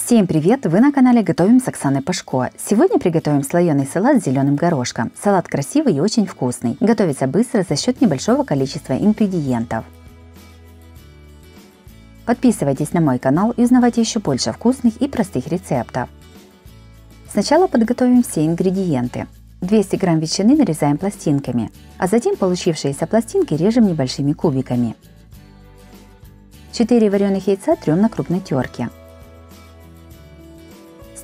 Всем привет! Вы на канале Готовим с Оксаной Пашко. Сегодня приготовим слоеный салат с зеленым горошком. Салат красивый и очень вкусный. Готовится быстро за счет небольшого количества ингредиентов. Подписывайтесь на мой канал и узнавайте еще больше вкусных и простых рецептов. Сначала подготовим все ингредиенты. 200 грамм ветчины нарезаем пластинками, а затем получившиеся пластинки режем небольшими кубиками. 4 вареных яйца трем на крупной терке.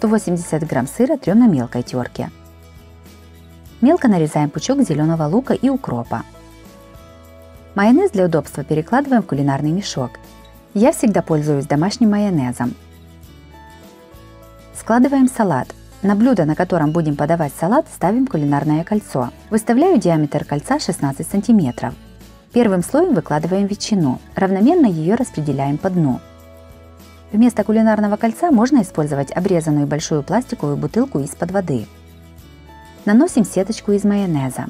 180 грамм сыра трем на мелкой терке. Мелко нарезаем пучок зеленого лука и укропа. Майонез для удобства перекладываем в кулинарный мешок. Я всегда пользуюсь домашним майонезом. Складываем салат. На блюдо, на котором будем подавать салат, ставим кулинарное кольцо. Выставляю диаметр кольца 16 см. Первым слоем выкладываем ветчину. Равномерно ее распределяем по дну. Вместо кулинарного кольца можно использовать обрезанную большую пластиковую бутылку из-под воды. Наносим сеточку из майонеза.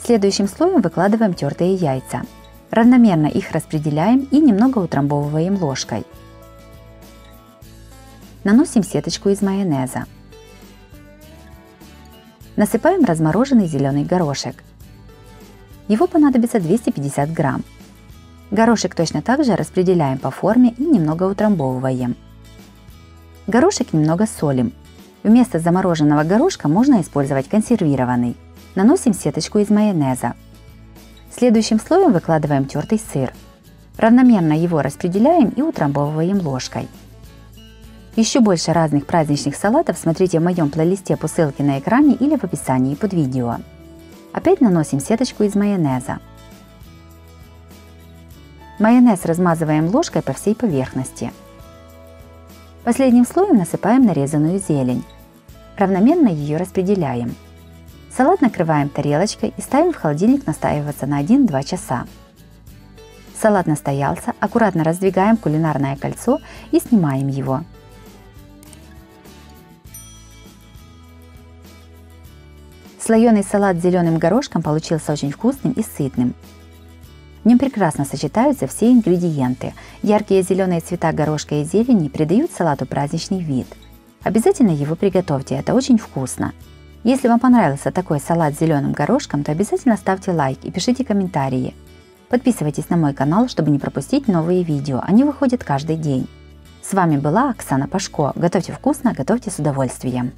Следующим слоем выкладываем тертые яйца. Равномерно их распределяем и немного утрамбовываем ложкой. Наносим сеточку из майонеза. Насыпаем размороженный зеленый горошек. Его понадобится 250 грамм. Горошек точно так же распределяем по форме и немного утрамбовываем. Горошек немного солим. Вместо замороженного горошка можно использовать консервированный. Наносим сеточку из майонеза. Следующим слоем выкладываем тертый сыр. Равномерно его распределяем и утрамбовываем ложкой. Еще больше разных праздничных салатов смотрите в моем плейлисте по ссылке на экране или в описании под видео. Опять наносим сеточку из майонеза. Майонез размазываем ложкой по всей поверхности. Последним слоем насыпаем нарезанную зелень. Равномерно ее распределяем. Салат накрываем тарелочкой и ставим в холодильник настаиваться на 1-2 часа. Салат настоялся, аккуратно раздвигаем кулинарное кольцо и снимаем его. Слоеный салат с зеленым горошком получился очень вкусным и сытным. В нем прекрасно сочетаются все ингредиенты. Яркие зеленые цвета горошка и зелени придают салату праздничный вид. Обязательно его приготовьте, это очень вкусно. Если вам понравился такой салат с зеленым горошком, то обязательно ставьте лайк и пишите комментарии. Подписывайтесь на мой канал, чтобы не пропустить новые видео, они выходят каждый день. С вами была Оксана Пашко. Готовьте вкусно, готовьте с удовольствием.